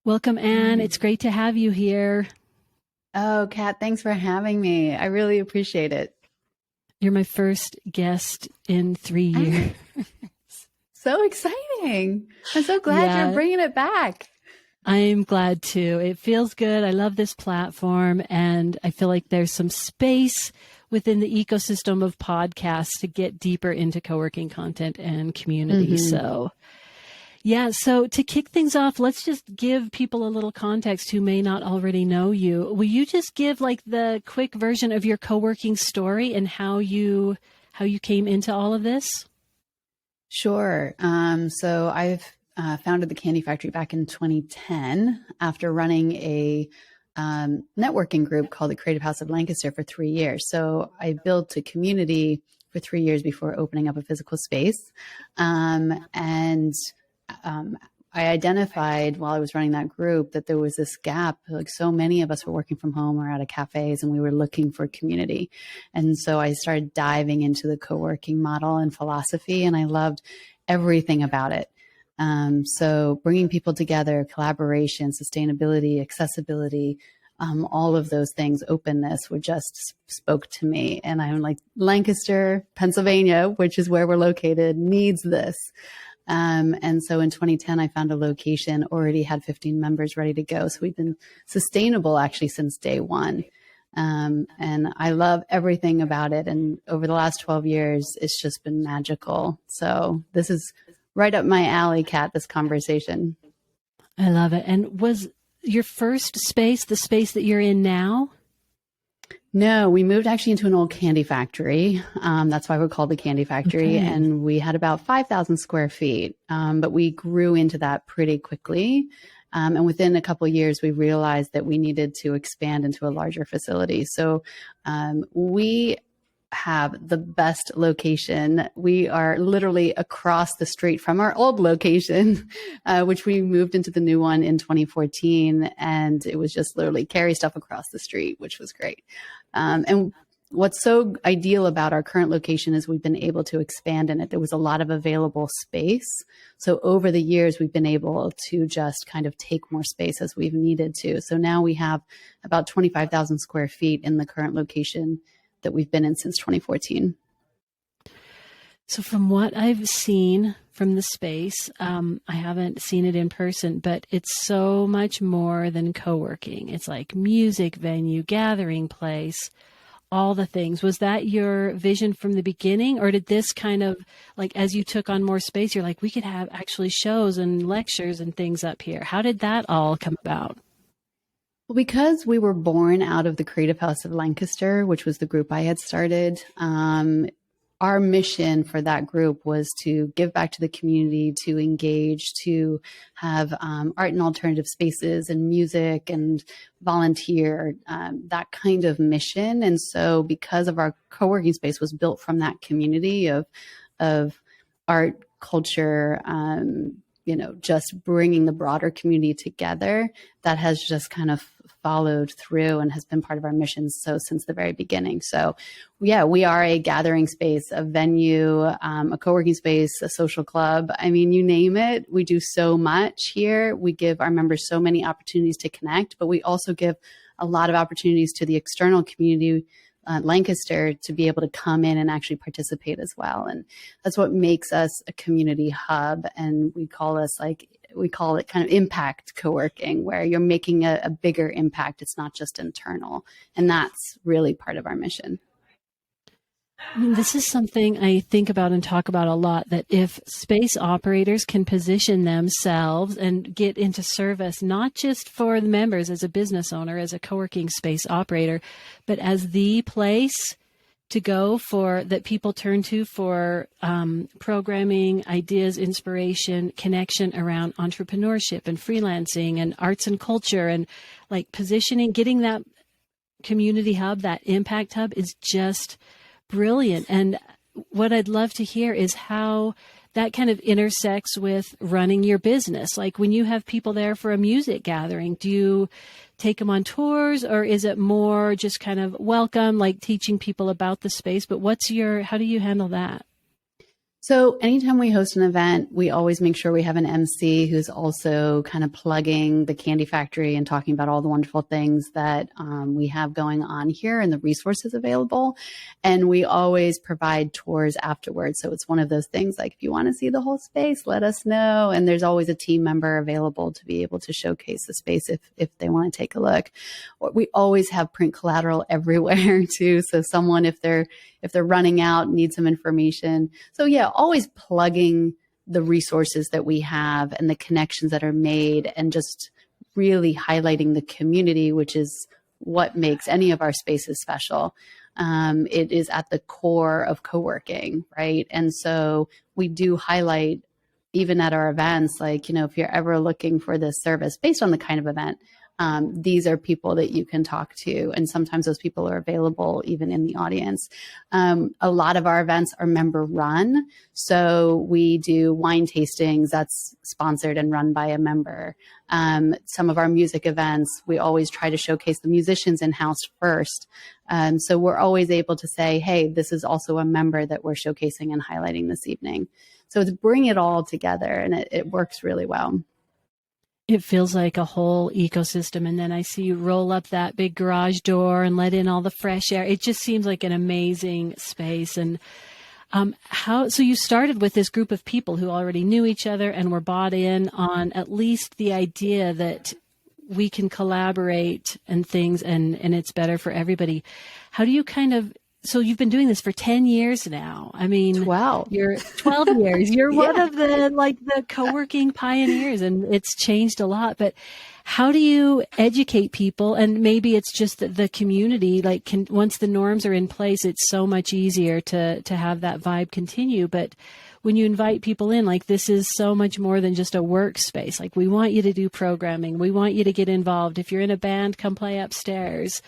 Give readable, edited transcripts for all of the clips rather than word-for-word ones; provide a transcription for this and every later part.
Welcome, Anne. It's great to have you here. Oh, Kat, thanks for having me. I really appreciate it. You're my first guest in 3 years. So exciting. I'm so glad you're Yeah, bringing it back. I'm glad too. It feels good. I love this platform, and I feel like there's some space within the ecosystem of podcasts to get deeper into co-working content and community. hmm So to kick things off, let's just give people a little context who may not already know you. Will you just give like the quick version of your co-working story and how you came into all of this? Sure. So I've founded the Candy Factory back in 2010 after running a networking group called the Creative House of Lancaster for 3 years. So I built a community for 3 years before opening up a physical space. And I identified while I was running that group that there was this gap. Like so many of us were working from home or out of cafes, and we were looking for community. And so I started diving into the co-working model and philosophy, and I loved everything about it. So bringing people together, collaboration, sustainability, accessibility, all of those things, openness, would just spoke to me. And I'm like, Lancaster, Pennsylvania, which is where we're located, needs this. And so in 2010, I found a location, already had 15 members ready to go. So we've been sustainable actually since day one. And I love everything about it. And over the last 12 years, it's just been magical. So this is right up my alley, Kat, this conversation. I love it. And was your first space the space that you're in now? No, we moved actually into an old candy factory. That's why we're called the Candy Factory. Okay. And we had about 5,000 square feet. But we grew into that pretty quickly. And within a couple of years, we realized that we needed to expand into a larger facility. So we have the best location. We are literally across the street from our old location, which we moved into the new one in 2014. And it was just literally carry stuff across the street, which was great. And what's so ideal about our current location is we've been able to expand in it. There was a lot of available space. So over the years, we've been able to just kind of take more space as we've needed to. So now we have about 25,000 square feet in the current location that we've been in since 2014. So from what I've seen from the space, I haven't seen it in person, but it's so much more than co-working. It's like music venue, gathering place, all the things. Was that your vision from the beginning, or did this kind of like as you took on more space, you're like, we could have actually shows and lectures and things up here? How did that all come about? Well, because we were born out of the Creative House of Lancaster, which was the group I had started, our mission for that group was to give back to the community, to engage, to have art and alternative spaces and music and volunteer, that kind of mission. And so because of our co-working space was built from that community of art, culture, just bringing the broader community together, that has just kind of followed through and has been part of our mission since the very beginning. So yeah, we are a gathering space, a venue, a co-working space, a social club. I mean, you name it. We do so much here. We give our members so many opportunities to connect, but we also give a lot of opportunities to the external community, Lancaster, to be able to come in and actually participate as well. And that's what makes us a community hub. And we call it kind of impact co-working, where you're making a bigger impact. It's not just internal. And that's really part of our mission. I mean, this is something I think about and talk about a lot, that if space operators can position themselves and get into service, not just for the members as a business owner, as a co-working space operator, but as the place to go for that people turn to for programming, ideas, inspiration, connection around entrepreneurship and freelancing and arts and culture, and like positioning, getting that community hub, that impact hub is just brilliant. And what I'd love to hear is how that kind of intersects with running your business. Like when you have people there for a music gathering, do you take them on tours, or is it more just kind of welcome, like teaching people about the space? But how do you handle that? So anytime we host an event, we always make sure we have an MC who's also kind of plugging the Candy Factory and talking about all the wonderful things that we have going on here and the resources available. And we always provide tours afterwards. So it's one of those things like, if you want to see the whole space, let us know. And there's always a team member available to be able to showcase the space if they want to take a look. We always have print collateral everywhere too. So someone, if they're running out, need some information. So yeah, always plugging the resources that we have and the connections that are made, and just really highlighting the community, which is what makes any of our spaces special. It is at the core of co-working, right? And so we do highlight, even at our events, like, if you're ever looking for this service based on the kind of event, these are people that you can talk to. And sometimes those people are available even in the audience. A lot of our events are member run. So we do wine tastings that's sponsored and run by a member. Some of our music events, we always try to showcase the musicians in-house first. So we're always able to say, hey, this is also a member that we're showcasing and highlighting this evening. So it's bring it all together, and it works really well. It feels like a whole ecosystem. And then I see you roll up that big garage door and let in all the fresh air. It just seems like an amazing space. And so you started with this group of people who already knew each other and were bought in on at least the idea that we can collaborate and things, and it's better for everybody. How do you so you've been doing this for 10 years now. I mean, 12. You're 12 years. You're one of the co-working pioneers, and it's changed a lot. But how do you educate people? And maybe it's just that the community, once the norms are in place, it's so much easier to have that vibe continue. But when you invite people in, this is so much more than just a workspace. We want you to do programming. We want you to get involved. If you're in a band, come play upstairs.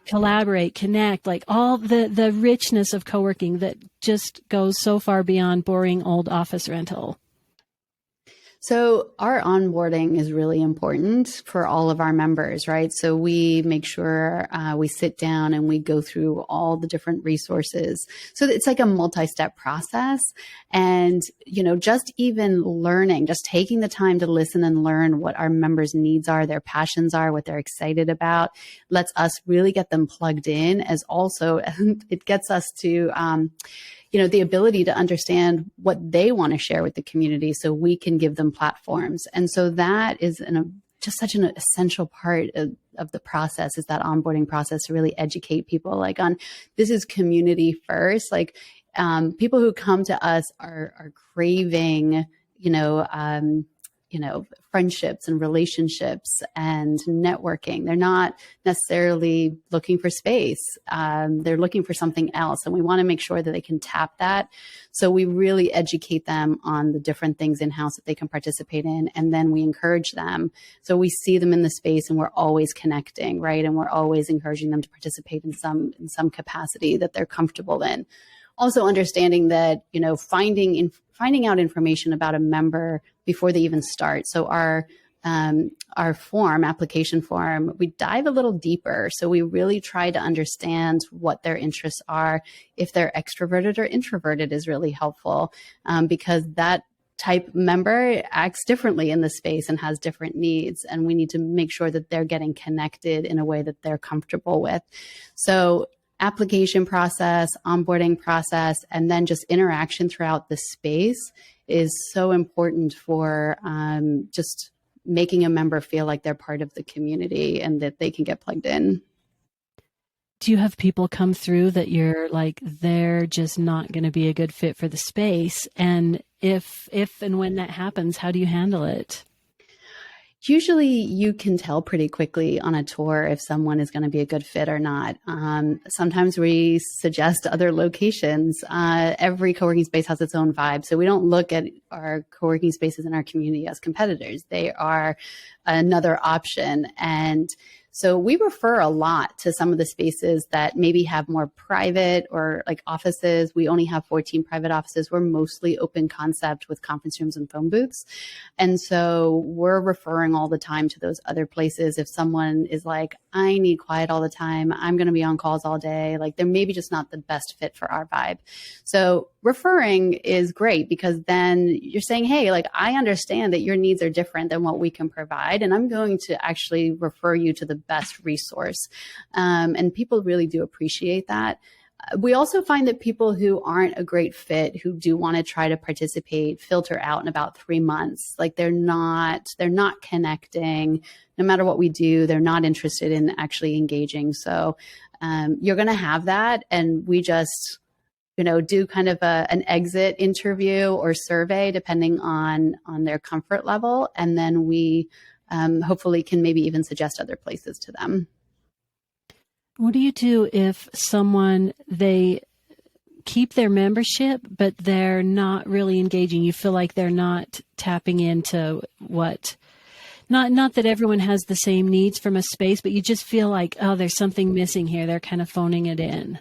Collaborate, connect, all the richness of co-working that just goes so far beyond boring old office rental. So our onboarding is really important for all of our members, right? So we make sure we sit down and we go through all the different resources. So it's like a multi-step process. And, just even learning, just taking the time to listen and learn what our members' needs are, their passions are, what they're excited about, lets us really get them plugged in, as also it gets us to the ability to understand what they want to share with the community, so we can give them platforms. And so that is just such an essential part of the process, is that onboarding process, to really educate people on, this is community first. People who come to us are craving, friendships and relationships and networking. They're not necessarily looking for space. They're looking for something else. And we want to make sure that they can tap that. So we really educate them on the different things in-house that they can participate in. And then we encourage them. So we see them in the space, and we're always connecting, right? And we're always encouraging them to participate in some capacity that they're comfortable in. Also understanding that, finding out information about a member before they even start. So our application form, we dive a little deeper. So we really try to understand what their interests are. If they're extroverted or introverted is really helpful, because that type member acts differently in the space and has different needs. And we need to make sure that they're getting connected in a way that they're comfortable with. So application process, onboarding process, and then just interaction throughout the space is so important for just making a member feel like they're part of the community and that they can get plugged in. Do you have people come through that you're they're just not going to be a good fit for the space? And if and when that happens, how do you handle it? Usually you can tell pretty quickly on a tour if someone is going to be a good fit or not. Sometimes we suggest other locations. Every co-working space has its own vibe. So we don't look at our co-working spaces in our community as competitors. They are another option. And So we refer a lot to some of the spaces that maybe have more private or like offices. We only have 14 private offices. We're mostly open concept with conference rooms and phone booths. And so we're referring all the time to those other places. If someone is like, I need quiet all the time, I'm going to be on calls all day, like they're maybe just not the best fit for our vibe. So referring is great because then you're saying, hey, like I understand that your needs are different than what we can provide, and I'm going to actually refer you to the best resource. And people really do appreciate that. We also find that people who aren't a great fit, who do want to try to participate, filter out in about 3 months. Like they're not connecting. No matter what we do, they're not interested in actually engaging. So you're going to have that. And we just, do kind of an exit interview or survey depending on their comfort level. And then we hopefully can maybe even suggest other places to them. What do you do if they keep their membership, but they're not really engaging? You feel like they're not tapping into not that everyone has the same needs from a space, but you just feel like, oh, there's something missing here. They're kind of phoning it in.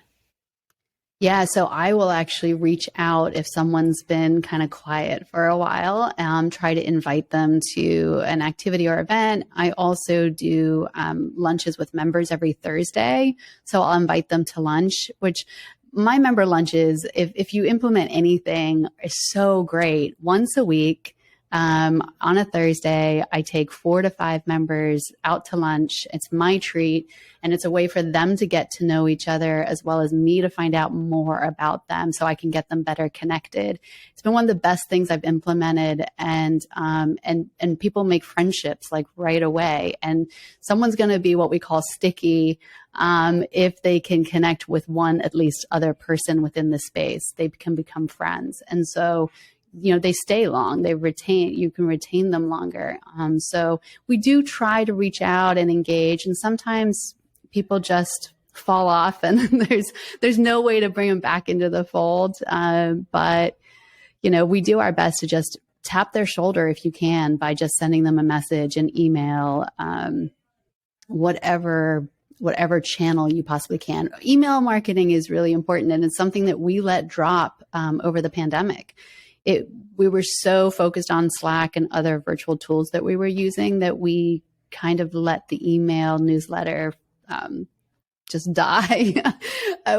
Yeah, so I will actually reach out if someone's been kind of quiet for a while, try to invite them to an activity or event. I also do lunches with members every Thursday. So I'll invite them to lunch, which my member lunches, if you implement anything, is so great. Once a week, on a Thursday, I take 4 to 5 members out to lunch. It's my treat, and it's a way for them to get to know each other as well as me to find out more about them so I can get them better connected. It's been one of the best things I've implemented, and people make friendships like right away. And someone's going to be what we call sticky if they can connect with one at least other person within the space. They can become friends, and so they stay long, you can retain them longer. So we do try to reach out and engage, and sometimes people just fall off and there's no way to bring them back into the fold. But we do our best to just tap their shoulder if you can by just sending them a message, an email, whatever channel you possibly can. Email marketing is really important, and it's something that we let drop over the pandemic. We were so focused on Slack and other virtual tools that we were using that we kind of let the email newsletter just die.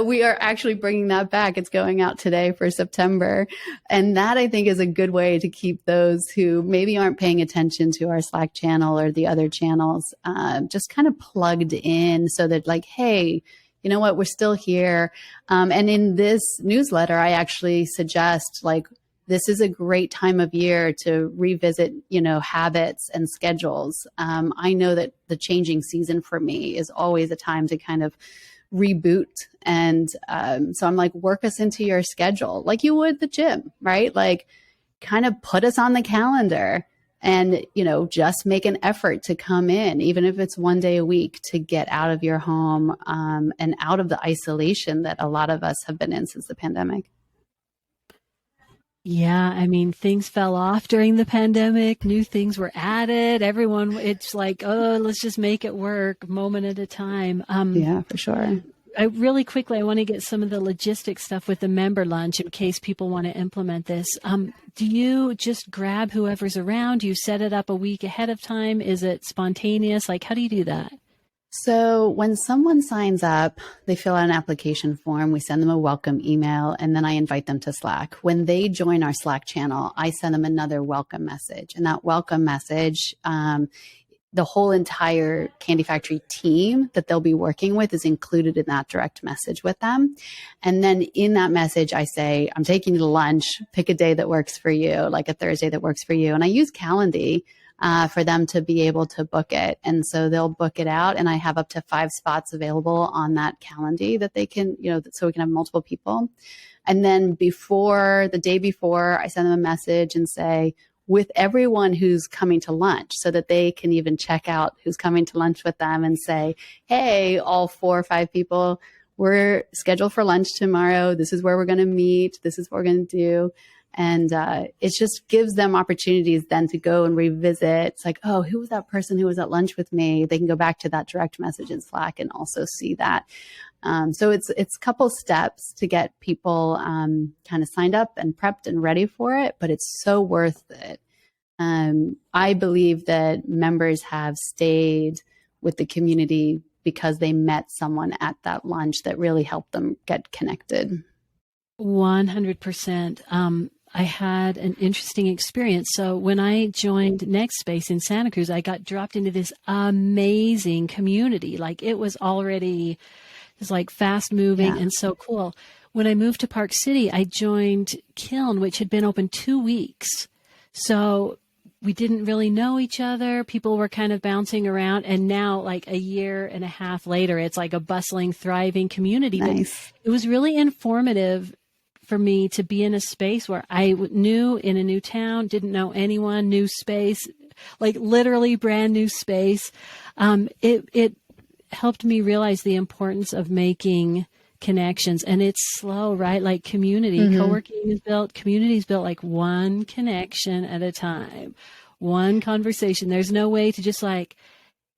We are actually bringing that back. It's going out today for September. And that, I think, is a good way to keep those who maybe aren't paying attention to our Slack channel or the other channels just kind of plugged in so that like, hey, you know what, we're still here. And in this newsletter, I actually suggest like, this is a great time of year to revisit, habits and schedules. I know that the changing season for me is always a time to kind of reboot. And so I'm like, work us into your schedule like you would the gym, right? Like kind of put us on the calendar and, just make an effort to come in, even if it's one day a week, to get out of your home and out of the isolation that a lot of us have been in since the pandemic. Yeah, I mean, things fell off during the pandemic. New things were added. It's like, oh, let's just make it work moment at a time. Yeah, for sure. I want to get some of the logistics stuff with the member lunch in case people want to implement this. Do you just grab whoever's around? Do you set it up a week ahead of time? Is it spontaneous? Like, how do you do that? So when someone signs up, they fill out an application form, we send them a welcome email, and then I invite them to Slack. When they join our Slack channel, I send them another welcome message. And that welcome message, the whole entire Candy Factory team that they'll be working with is included in that direct message with them. And then in that message, I say, I'm taking you to lunch, pick a day that works for you, like a Thursday that works for you. And I use Calendly for them to be able to book it. And so they'll book it out, and I have up to 5 spots available on that Calendly that they can, so we can have multiple people. And then the day before, I send them a message and say, with everyone who's coming to lunch, so that they can even check out who's coming to lunch with them and say, hey, all 4 or 5 people, we're scheduled for lunch tomorrow. This is where we're going to meet. This is what we're going to do. And it just gives them opportunities then to go and revisit. It's like, oh, who was that person who was at lunch with me? They can go back to that direct message in Slack and also see that. So it's a couple steps to get people kind of signed up and prepped and ready for it, but it's so worth it. I believe that members have stayed with the community because they met someone at that lunch that really helped them get connected. 100%. I had an interesting experience. So when I joined NextSpace in Santa Cruz, I got dropped into this amazing community. Like it was like fast moving and so cool. When I moved to Park City, I joined Kiln, which had been open 2 weeks. So we didn't really know each other. People were kind of bouncing around. And now, like a year and a half later, it's like a bustling, thriving community. Nice. But it was really informative for me to be in a space where I knew in a new town, didn't know anyone, new space, like literally brand new space. It helped me realize the importance of making connections, and it's slow, right? Like community, co-working is built, community is built like one connection at a time, one conversation. There's no way to just like,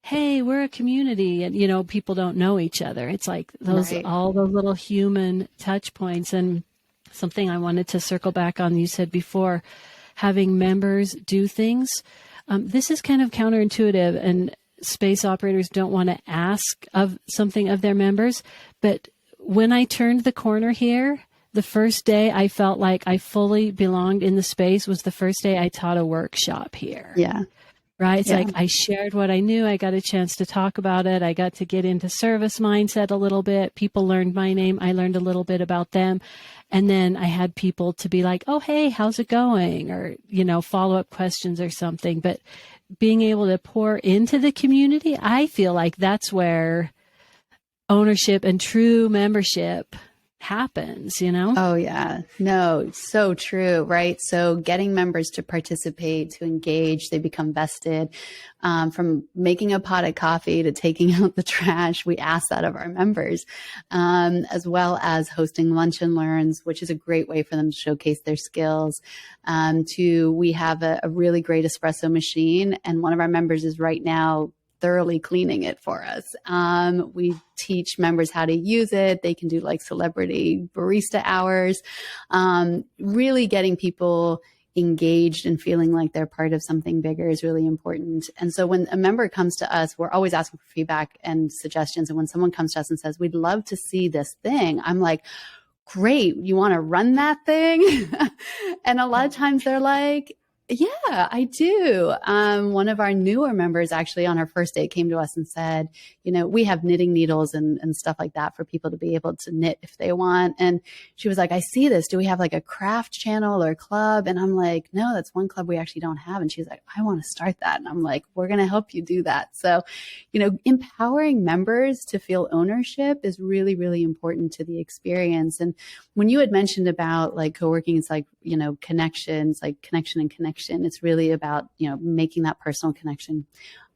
hey, we're a community, and people don't know each other. It's like all those little human touch points. And something I wanted to circle back on, you said before, having members do things. This is kind of counterintuitive, and space operators don't want to ask of something of their members. But when I turned the corner here, the first day I felt like I fully belonged in the space was the first day I taught a workshop here. Yeah. Right. It's like I shared what I knew. I got a chance to talk about it. I got to get into service mindset a little bit. People learned my name. I learned a little bit about them. And then I had people to be like, oh, hey, how's it going? Or, follow-up questions or something. But being able to pour into the community, I feel like that's where ownership and true membership happens, Oh, yeah. No, so true, right? So getting members to participate, to engage, they become vested. From making a pot of coffee to taking out the trash, we ask that of our members, as well as hosting lunch and learns, which is a great way for them to showcase their skills. We have a really great espresso machine, and one of our members is right now thoroughly cleaning it for us. We teach members how to use it. They can do like celebrity barista hours, really getting people engaged and feeling like they're part of something bigger is really important. And so when a member comes to us, we're always asking for feedback and suggestions. And when someone comes to us and says, we'd love to see this thing, I'm like, great, you want to run that thing? And a lot of times they're like, yeah, I do. One of our newer members actually on her first day came to us and said, we have knitting needles and stuff like that for people to be able to knit if they want. And she was like, I see this. Do we have like a craft channel or club? And I'm like, no, that's one club we actually don't have. And she's like, I want to start that. And I'm like, we're going to help you do that. So, empowering members to feel ownership is really, really important to the experience. And when you had mentioned about like co-working, it's like, connections, like connection and connection. It's really about, making that personal connection.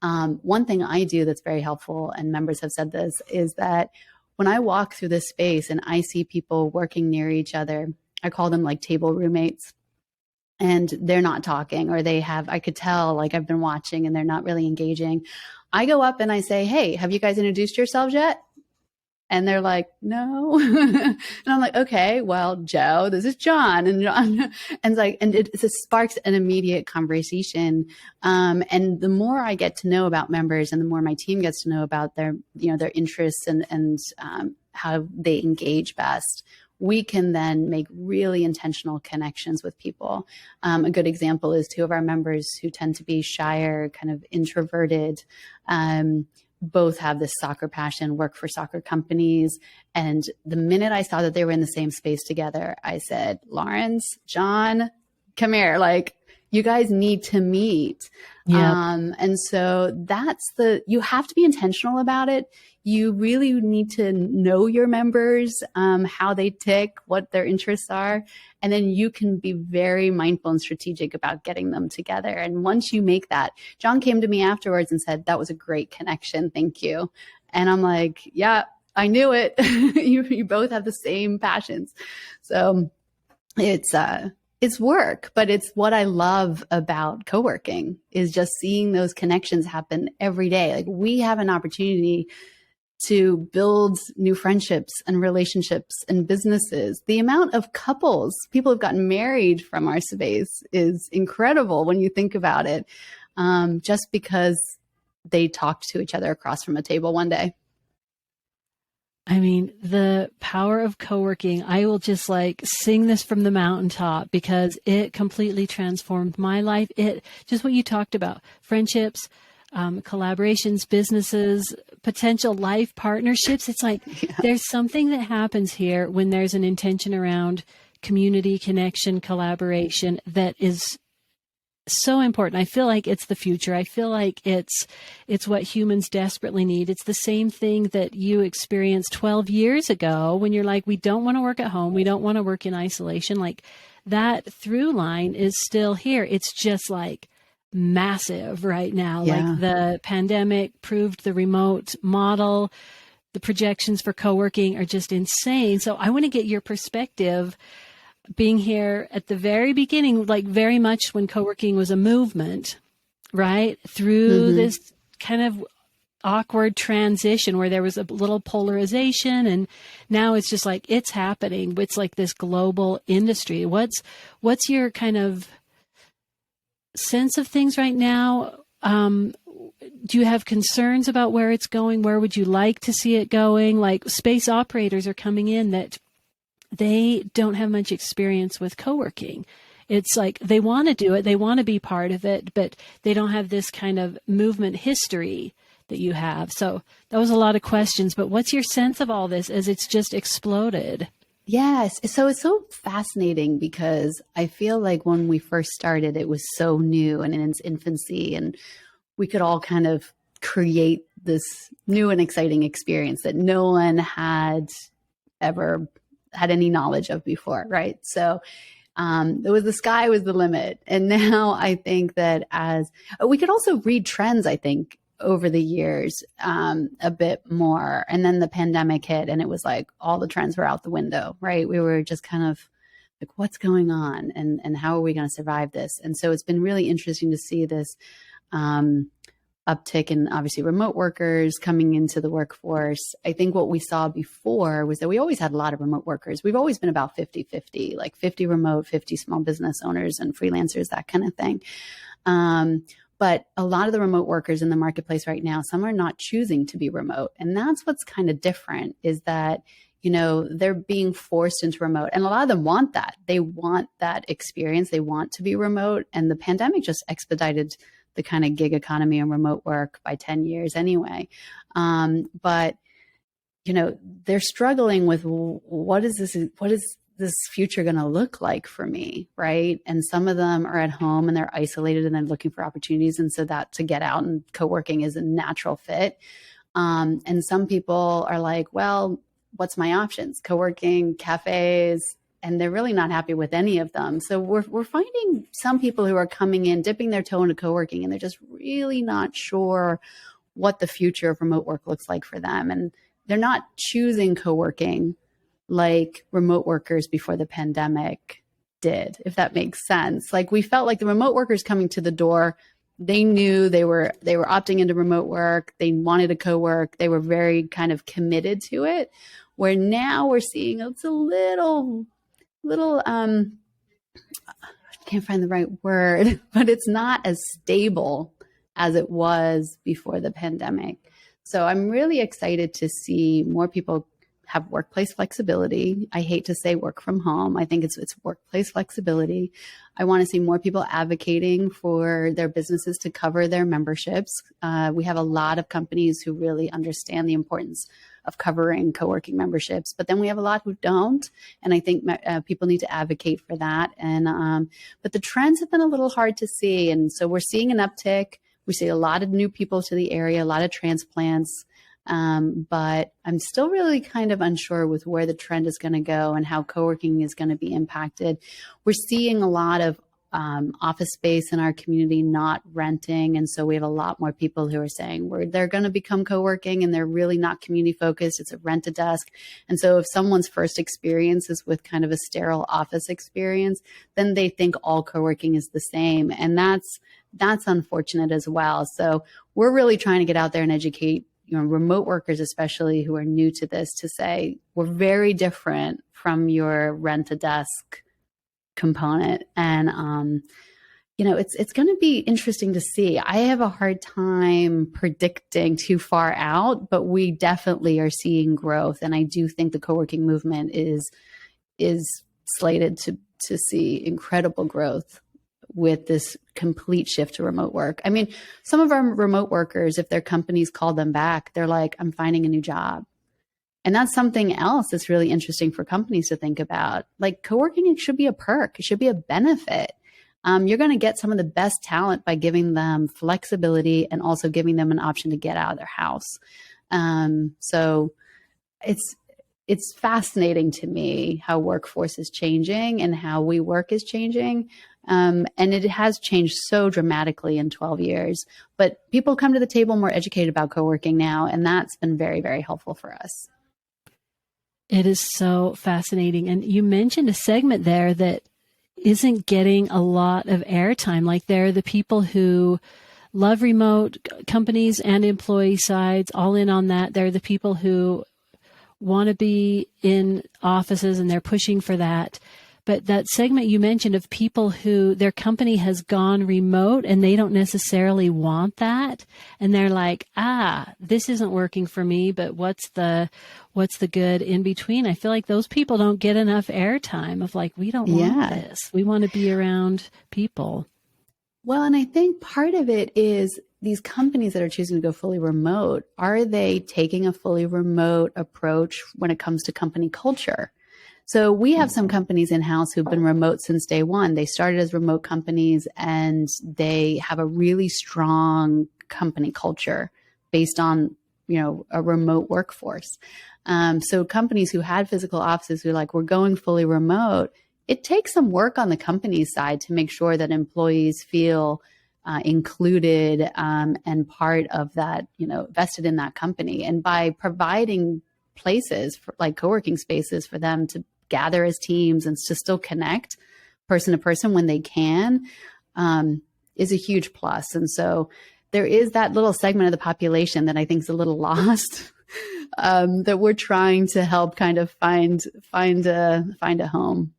One thing I do that's very helpful, and members have said this, is that when I walk through this space and I see people working near each other, I call them like table roommates, and they're not talking, or I could tell like I've been watching and they're not really engaging. I go up and I say, hey, have you guys introduced yourselves yet? And they're like, no. And I'm like, okay, well, Joe, this is John. And John, and it sparks an immediate conversation. And the more I get to know about members and the more my team gets to know about their interests and how they engage best, we can then make really intentional connections with people. A good example is two of our members who tend to be shyer, kind of introverted, both have this soccer passion, work for soccer companies. And the minute I saw that they were in the same space together, I said, Lawrence, John, come here. Like, you guys need to meet. Yeah. And so you have to be intentional about it. You really need to know your members, how they tick, what their interests are. And then you can be very mindful and strategic about getting them together. And once you make that, John came to me afterwards and said, that was a great connection. Thank you. And I'm like, yeah, I knew it. You both have the same passions. So it's it's work, but it's what I love about co-working is just seeing those connections happen every day. Like we have an opportunity to build new friendships and relationships and businesses. The amount of people who've gotten married from our space is incredible when you think about it, just because they talked to each other across from a table one day. I mean, the power of co-working, I will just like sing this from the mountaintop because it completely transformed my life. It just what you talked about, friendships, collaborations, businesses, potential life partnerships. It's like there's something that happens here when there's an intention around community, connection, collaboration that is so important. I feel like it's the future. I feel like it's what humans desperately need. It's the same thing that you experienced 12 years ago when you're like, we don't want to work at home. We don't want to work in isolation. Like that through line is still here. It's just like massive right now. Yeah. Like the pandemic proved the remote model. The projections for co-working are just insane. So I want to get your perspective being here at the very beginning, like very much when co-working was a movement, right? Through this kind of awkward transition where there was a little polarization and now it's just like, it's happening. It's like this global industry. What's your kind of sense of things right now? Do you have concerns about where it's going? Where would you like to see it going? Like space operators are coming in that they don't have much experience with co-working. It's like they want to do it. They want to be part of it, but they don't have this kind of movement history that you have. So that was a lot of questions, but what's your sense of all this as it's just exploded? Yes. So it's so fascinating because I feel like when we first started, it was so new and in its infancy, and we could all kind of create this new and exciting experience that no one had ever had any knowledge of before, right? So the sky was the limit. And now I think that as we could also read trends, I think, over the years a bit more. And then the pandemic hit and it was like all the trends were out the window, right? We were just kind of like, what's going on and how are we going to survive this? And so it's been really interesting to see this uptick in obviously remote workers coming into the workforce. I think what we saw before was that we always had a lot of remote workers. We've always been about 50-50, like 50 remote, 50 small business owners and freelancers, that kind of thing. But a lot of the remote workers in the marketplace right now, some are not choosing to be remote. And that's what's kind of different is that, you know, they're being forced into remote. And a lot of them want that. They want that experience. They want to be remote. And the pandemic just expedited the kind of gig economy and remote work by 10 years anyway. But, you know, they're struggling with what is this future going to look like for me, right? And some of them are at home and they're isolated and they're looking for opportunities. And so that to get out and co-working is a natural fit. And some people are like, well, what's my options? Co-working, cafes, and they're really not happy with any of them. So we're finding some people who are coming in, dipping their toe into co-working, and they're just really not sure what the future of remote work looks like for them. And they're not choosing co-working like remote workers before the pandemic did, if that makes sense. Like we felt like the remote workers coming to the door, they knew they were opting into remote work. They wanted to co-work. They were very kind of committed to it. Where now we're seeing it's a little I can't find the right word, but it's not as stable as it was before the pandemic. So I'm really excited to see more people have workplace flexibility. I hate to say work from home. I think it's workplace flexibility. I want to see more people advocating for their businesses to cover their memberships. We have a lot of companies who really understand the importance of covering co-working memberships, but then we have a lot who don't. And I think people need to advocate for that. And but the trends have been a little hard to see. And so we're seeing an uptick. We see a lot of new people to the area, a lot of transplants. But I'm still really kind of unsure with where the trend is going to go and how co-working is going to be impacted. We're seeing a lot of office space in our community, not renting. And so we have a lot more people who are saying they're going to become co-working and they're really not community focused. It's a rent a desk. And so if someone's first experience is with kind of a sterile office experience, then they think all co-working is the same. And that's unfortunate as well. So we're really trying to get out there and educate, remote workers, especially who are new to this, to say we're very different from your rent a desk component. And, it's going to be interesting to see. I have a hard time predicting too far out, but we definitely are seeing growth. And I do think the co-working movement is slated to see incredible growth with this complete shift to remote work. I mean, some of our remote workers, if their companies call them back, they're like, I'm finding a new job. And that's something else that's really interesting for companies to think about. Like co-working, it should be a perk. It should be a benefit. You're going to get some of the best talent by giving them flexibility and also giving them an option to get out of their house. So it's fascinating to me how workforce is changing and how we work is changing. And it has changed so dramatically in 12 years. But people come to the table more educated about co-working now, and that's been very, very helpful for us. It is so fascinating. And you mentioned a segment there that isn't getting a lot of airtime. Like there are the people who love remote companies and employee sides, all in on that. There are the people who want to be in offices and they're pushing for that. But that segment you mentioned of people who their company has gone remote and they don't necessarily want that. And they're like, this isn't working for me, but what's the good in between? I feel like those people don't get enough airtime of like, we don't want this. We want to be around people. Well, and I think part of it is these companies that are choosing to go fully remote, are they taking a fully remote approach when it comes to company culture? So we have some companies in-house who've been remote since day one. They started as remote companies and they have a really strong company culture based on, a remote workforce. So companies who had physical offices who are like, we're going fully remote, it takes some work on the company's side to make sure that employees feel included and part of that, vested in that company. And by providing places like co-working spaces for them to gather as teams and to still connect person to person when they can is a huge plus. And so there is that little segment of the population that I think is a little lost that we're trying to help kind of find a home.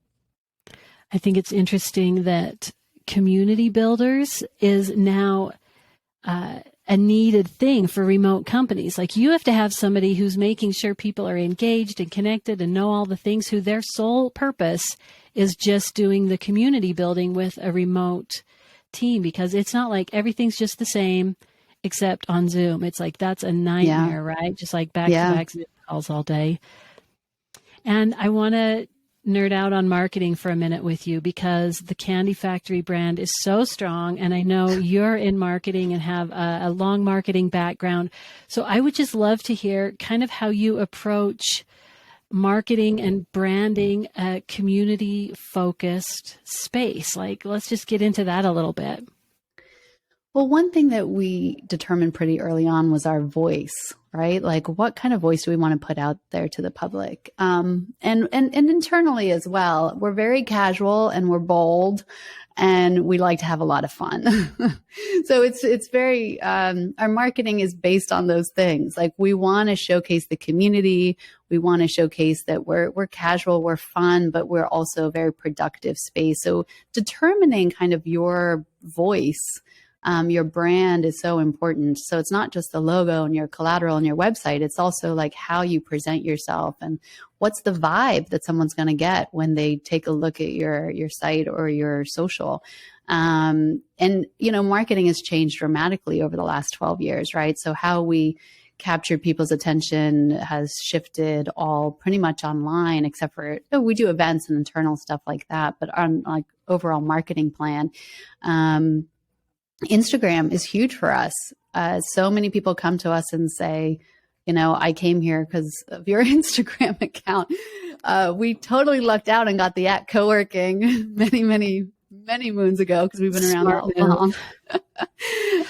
I think it's interesting that community builders is now a needed thing for remote companies. Like you have to have somebody who's making sure people are engaged and connected and know all the things, who their sole purpose is just doing the community building with a remote team, because it's not like everything's just the same except on Zoom. It's like, that's a nightmare, right? Just like back-to-back Zoom calls all day. And I want to nerd out on marketing for a minute with you, because the Candy Factory brand is so strong. And I know you're in marketing and have a long marketing background. So I would just love to hear kind of how you approach marketing and branding a community focused space. Like, let's just get into that a little bit. Well, one thing that we determined pretty early on was our voice, right? Like, what kind of voice do we want to put out there to the public? And internally as well. We're very casual and we're bold and we like to have a lot of fun. So it's very, our marketing is based on those things. Like, we want to showcase the community. We want to showcase that we're casual, we're fun, but we're also a very productive space. So determining kind of your voice, your brand is so important. So it's not just the logo and your collateral and your website. It's also like how you present yourself and what's the vibe that someone's going to get when they take a look at your site or your social. And, marketing has changed dramatically over the last 12 years, right? So how we capture people's attention has shifted all pretty much online, except for we do events and internal stuff like that. But on like overall marketing plan, Instagram is huge for us. So many people come to us and say, I came here because of your Instagram account. We totally lucked out and got the @coworking many, many many moons ago because we've been around Smart that move. long.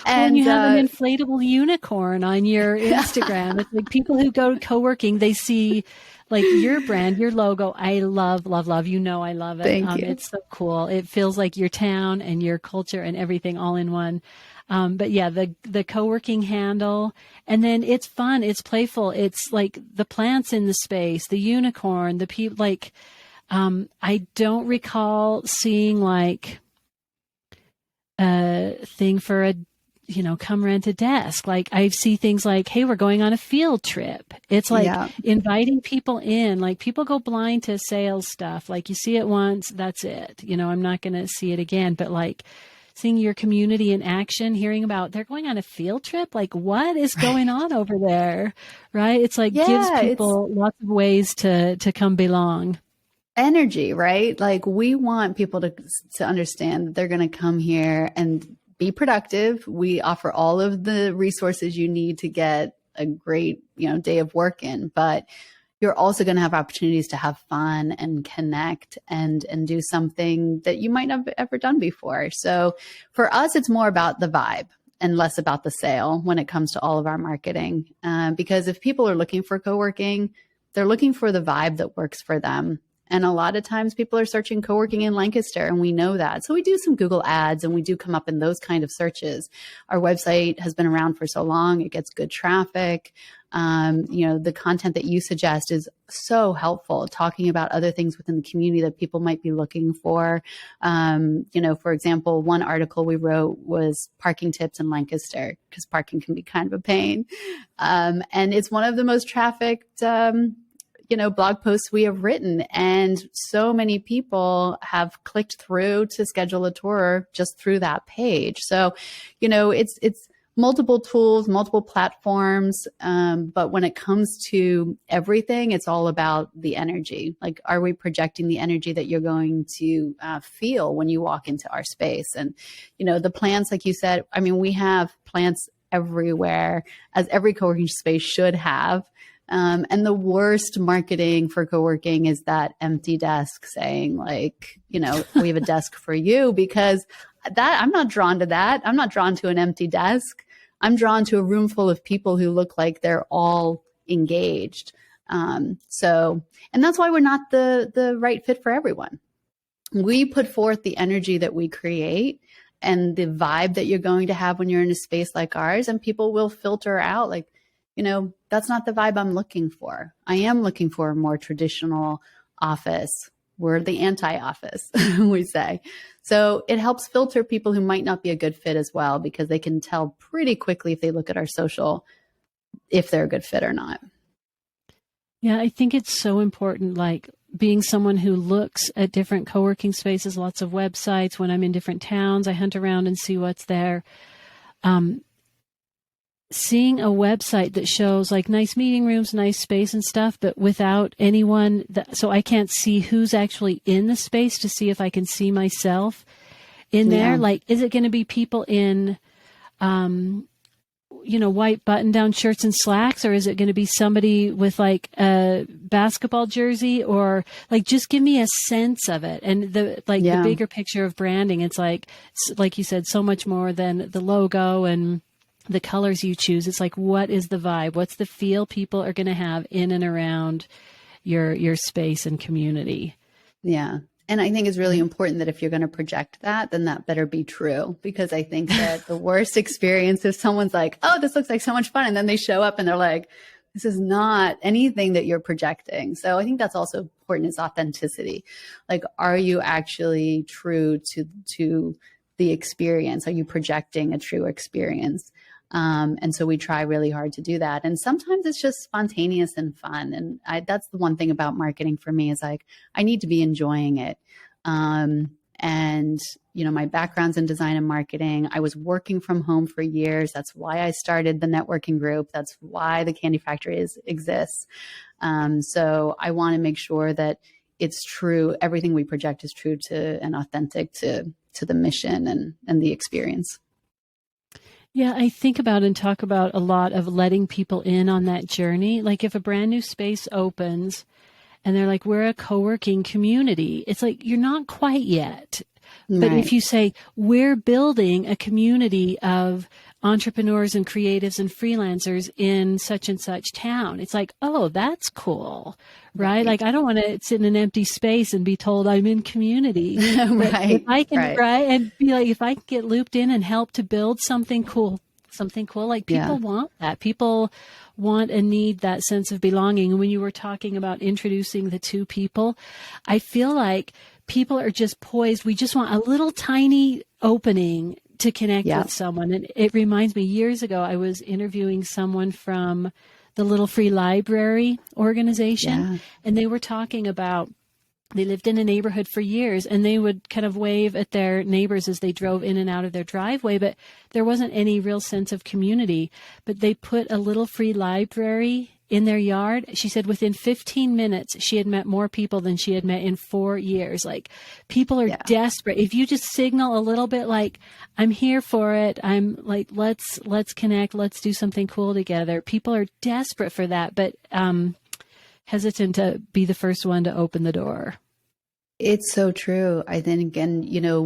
And you have an uh, inflatable unicorn on your Instagram. It's like people who go co-working, they see like your brand, your logo. I love, love, love. You know, I love it. thank you. It's so cool. It feels like your town and your culture and everything all in one. But yeah, the co-working handle, and then it's fun. It's playful. It's like the plants in the space, the unicorn, the people like, I don't recall seeing like a thing for a, come rent a desk. Like I see things like, hey, we're going on a field trip. It's like Yeah. inviting people in, like people go blind to sales stuff. Like you see it once, that's it. I'm not going to see it again, but like seeing your community in action, hearing about they're going on a field trip. Like what is going on over there? Right. It's like gives Yeah, it's people lots of ways to come belong. energy, right? Like we want people to understand that they're going to come here and be productive. We offer all of the resources you need to get a great, day of work in, but you're also going to have opportunities to have fun and connect and do something that you might not have ever done before. So for us, it's more about the vibe and less about the sale when it comes to all of our marketing. Because if people are looking for co-working, they're looking for the vibe that works for them. And a lot of times people are searching co-working in Lancaster, and we know that. So we do some Google ads and we do come up in those kind of searches. Our website has been around for so long. It gets good traffic. The content that you suggest is so helpful, talking about other things within the community that people might be looking for. For example, one article we wrote was parking tips in Lancaster, because parking can be kind of a pain. And it's one of the most trafficked blog posts we have written. And so many people have clicked through to schedule a tour just through that page. So, it's multiple tools, multiple platforms. But when it comes to everything, it's all about the energy. Like, are we projecting the energy that you're going to feel when you walk into our space? And, the plants, like you said, we have plants everywhere, as every co-working space should have. And the worst marketing for co-working is that empty desk saying like, we have a desk for you, because I'm not drawn to that. I'm not drawn to an empty desk. I'm drawn to a room full of people who look like they're all engaged. And that's why we're not the right fit for everyone. We put forth the energy that we create and the vibe that you're going to have when you're in a space like ours, and people will filter out like, that's not the vibe I'm looking for. I am looking for a more traditional office. We're the anti-office, we say. So it helps filter people who might not be a good fit as well, because they can tell pretty quickly if they look at our social, if they're a good fit or not. Yeah, I think it's so important, like being someone who looks at different co-working spaces, lots of websites. When I'm in different towns, I hunt around and see what's there. Seeing a website that shows like nice meeting rooms, nice space and stuff, but without anyone, so I can't see who's actually in the space to see if I can see myself in there. Yeah. Like, is it going to be people in, white button-down shirts and slacks, or is it going to be somebody with like a basketball jersey, or like just give me a sense of it. And the bigger picture of branding, it's like you said, so much more than the logo and the colors you choose. It's like, what is the vibe? What's the feel people are going to have in and around your space and community? Yeah. And I think it's really important that if you're going to project that, then that better be true, because I think that the worst experience is someone's like, oh, this looks like so much fun. And then they show up and they're like, this is not anything that you're projecting. So I think that's also important, is authenticity. Like, are you actually true to the experience? Are you projecting a true experience? And so we try really hard to do that. And sometimes it's just spontaneous and fun. And that's the one thing about marketing for me, is like, I need to be enjoying it. My background's in design and marketing. I was working from home for years. That's why I started the networking group. That's why the Candy Factory exists. So I want to make sure that it's true. Everything we project is true to and authentic to the mission and the experience. Yeah, I think about and talk about a lot of letting people in on that journey. Like if a brand new space opens and they're like, we're a co-working community, it's like, you're not quite yet, But Right. if you say, we're building a community of entrepreneurs and creatives and freelancers in such and such town, it's like, oh, that's cool, right? Right. Like, I don't want to sit in an empty space and be told I'm in community. But if Right. I can, Right. right, and be like, if I can get looped in and help to build something cool, like Yeah. people want that. People want and need that sense of belonging. And when you were talking about introducing the two people, I feel like people are just poised. We just want a little tiny opening to connect Yeah. with someone. And it reminds me, years ago, I was interviewing someone from the Little Free Library organization, Yeah. and they were talking about they lived in a neighborhood for years, and they would kind of wave at their neighbors as they drove in and out of their driveway, but there wasn't any real sense of community. But they put a little free library in their yard. She said within 15 minutes, she had met more people than she had met in 4 years. Like, people are Yeah. desperate. If you just signal a little bit, like, I'm here for it. I'm like, let's connect. Let's do something cool together. People are desperate for that, but hesitant to be the first one to open the door. It's so true. I think, and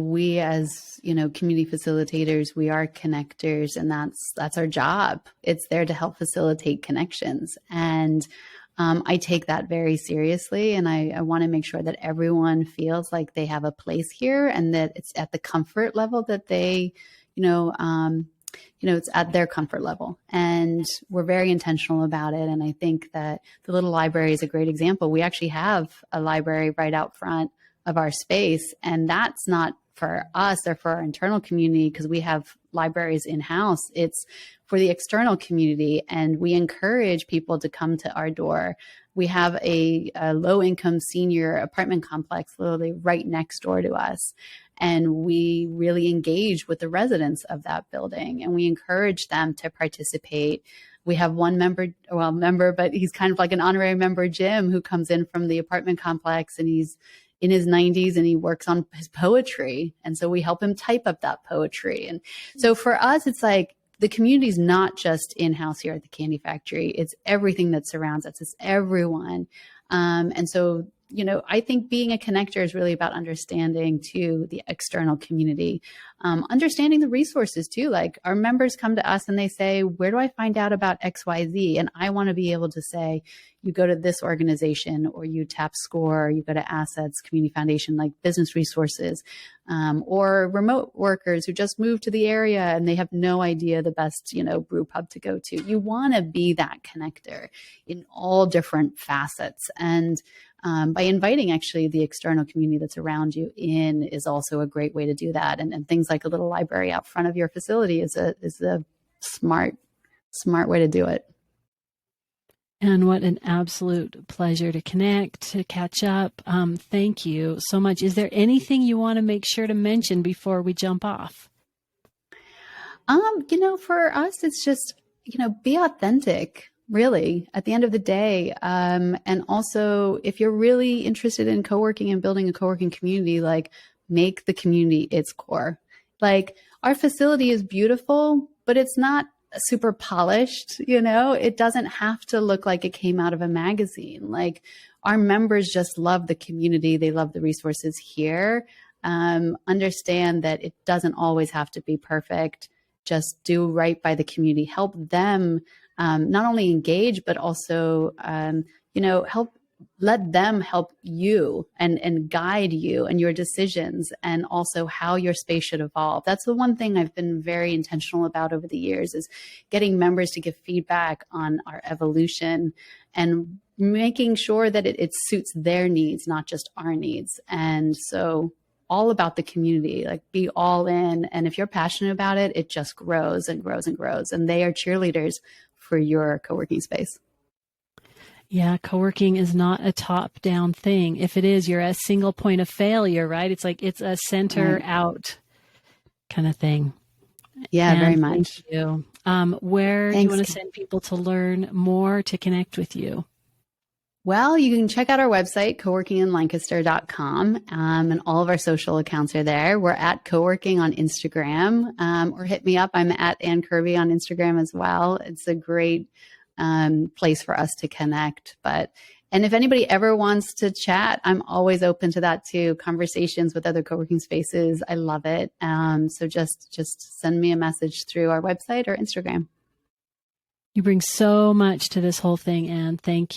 we as community facilitators, we are connectors, and that's our job. It's there to help facilitate connections, and I take that very seriously. And I want to make sure that everyone feels like they have a place here, and that it's at the comfort level that they, it's at their comfort level. And we're very intentional about it. And I think that the little library is a great example. We actually have a library right out front of our space. And that's not for us or for our internal community, because we have libraries in-house. It's for the external community. And we encourage people to come to our door. We have a low-income senior apartment complex literally right next door to us. And we really engage with the residents of that building, and we encourage them to participate. We have one member, but he's kind of like an honorary member, Jim, who comes in from the apartment complex, and he's in his 90s and he works on his poetry. And so we help him type up that poetry. And so for us, it's like the community is not just in-house here at the Candy Factory. It's everything that surrounds us. It's everyone. And so, I think being a connector is really about understanding too the external community, understanding the resources too. Like, our members come to us and they say, where do I find out about XYZ? And I want to be able to say, you go to this organization, or you tap SCORE, or you go to Assets Community Foundation, like business resources, or remote workers who just moved to the area and they have no idea the best, brew pub to go to. You want to be that connector in all different facets. And by inviting actually the external community that's around you in is also a great way to do that. And things like a little library out front of your facility is a smart way to do it. And what an absolute pleasure to connect, to catch up. Thank you so much. Is there anything you want to make sure to mention before we jump off? For us, it's just, be authentic, really, at the end of the day. And also, if you're really interested in co-working and building a co-working community, like, make the community its core. Like, our facility is beautiful, but it's not super polished. It doesn't have to look like it came out of a magazine. Like, our members just love the community. They love the resources here. Understand that it doesn't always have to be perfect. Just do right by the community. Help them not only engage, but also, let them help you and guide you and your decisions, and also how your space should evolve. That's the one thing I've been very intentional about over the years, is getting members to give feedback on our evolution and making sure that it suits their needs, not just our needs. And so, all about the community, like, be all in. And if you're passionate about it, it just grows and grows and grows. And they are cheerleaders for your co-working space. Yeah, co-working is not a top-down thing. If it is, you're a single point of failure, right? It's like it's a center out kind of thing. Yeah, and very much. Thank you. Where do you want to send people to learn more, to connect with you? Well, you can check out our website, coworkinginlancaster.com, and all of our social accounts are there. We're at Coworking on Instagram, or hit me up. I'm at Ann Kirby on Instagram as well. It's a great place for us to connect. But And if anybody ever wants to chat, I'm always open to that too. Conversations with other co-working spaces. I love it. So just send me a message through our website or Instagram. You bring so much to this whole thing, Anne. Thank you.